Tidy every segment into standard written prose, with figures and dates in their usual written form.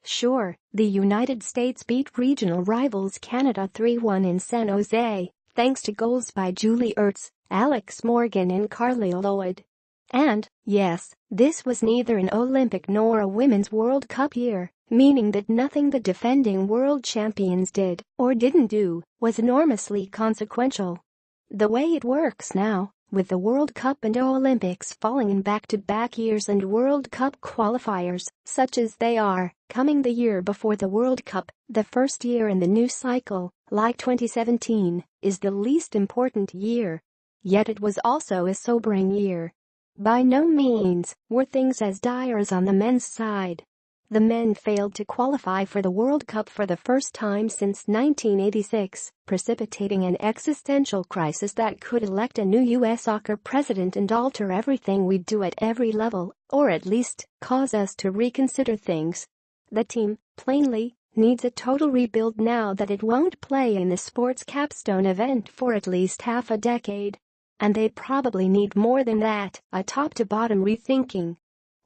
Sure, the United States beat regional rivals Canada 3-1 in San Jose, thanks to goals by Julie Ertz, Alex Morgan and Carly Lloyd. And, yes, this was neither an Olympic nor a Women's World Cup year, meaning that nothing the defending world champions did or didn't do was enormously consequential. The way it works now, with the World Cup and Olympics falling in back-to-back years and World Cup qualifiers, such as they are, coming the year before the World Cup, the first year in the new cycle, like 2017, is the least important year. Yet it was also a sobering year. By no means were things as dire as on the men's side. The men failed to qualify for the World Cup for the first time since 1986, precipitating an existential crisis that could elect a new U.S. soccer president and alter everything we do at every level, or at least cause us to reconsider things. The team, plainly, needs a total rebuild now that it won't play in the sport's capstone event for at least half a decade. And they probably need more than that, a top-to-bottom rethinking.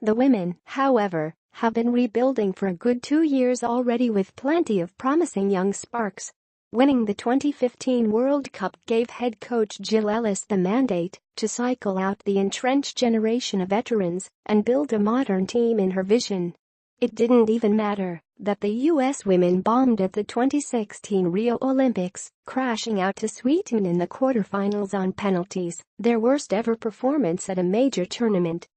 The women, however, have been rebuilding for a good 2 years already with plenty of promising young sparks. Winning the 2015 World Cup gave head coach Jill Ellis the mandate to cycle out the entrenched generation of veterans and build a modern team in her vision. It didn't even matter that the U.S. women bombed at the 2016 Rio Olympics, crashing out to Sweden in the quarterfinals on penalties, their worst ever performance at a major tournament.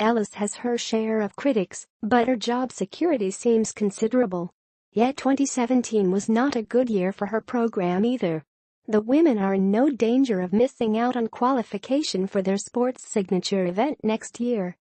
Ellis has her share of critics, but her job security seems considerable. Yet 2017 was not a good year for her program either. The women are in no danger of missing out on qualification for their sport's signature event next year.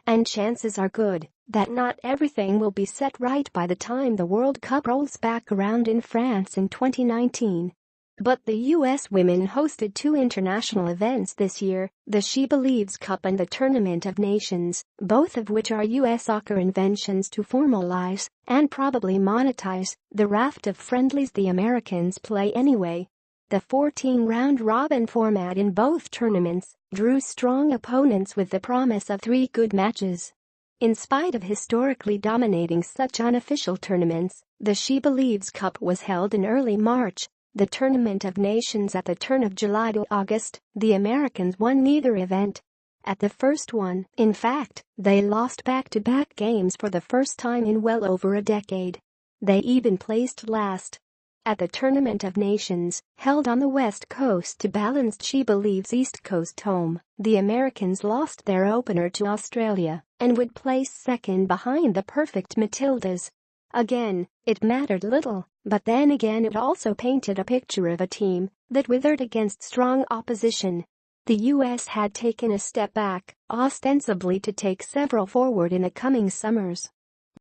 And chances are good that not everything will be set right by the time the World Cup rolls back around in France in 2019. But the U.S. women hosted 2 international events this year, the She Believes Cup and the Tournament of Nations, both of which are U.S. soccer inventions to formalize, and probably monetize, the raft of friendlies the Americans play anyway. The 14-round robin format in both tournaments drew strong opponents with the promise of 3 good matches. In spite of historically dominating such unofficial tournaments, the She Believes Cup was held in early March. The Tournament of Nations at the turn of July to August, the Americans won neither event. At the first one, in fact, they lost back-to-back games for the first time in well over a decade. They even placed last. At the Tournament of Nations, held on the West Coast to balance She Believes' East Coast home, the Americans lost their opener to Australia and would place second behind the perfect Matildas. Again, it mattered little, but then again it also painted a picture of a team that withered against strong opposition. The U.S. had taken a step back, ostensibly to take several forward in the coming summers.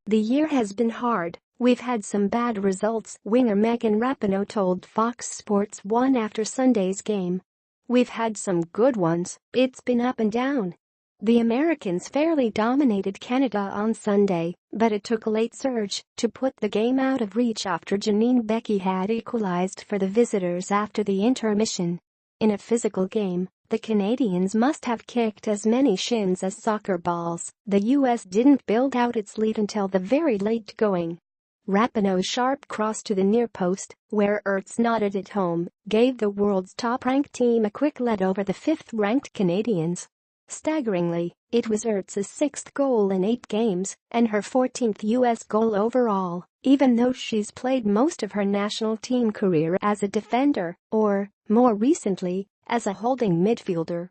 The year has been hard. We've had some bad results, winger Megan Rapinoe told Fox Sports 1 after Sunday's game. We've had some good ones, it's been up and down. The Americans fairly dominated Canada on Sunday, but it took a late surge to put the game out of reach after Janine Beckie had equalized for the visitors after the intermission. In a physical game, the Canadians must have kicked as many shins as soccer balls. The U.S. didn't build out its lead until the very late going. Rapinoe's sharp cross to the near post, where Ertz nodded it home, gave the world's top-ranked team a quick lead over the 5th-ranked Canadians. Staggeringly, it was Ertz's 6th goal in 8 games and her 14th U.S. goal overall, even though she's played most of her national team career as a defender or, more recently, as a holding midfielder.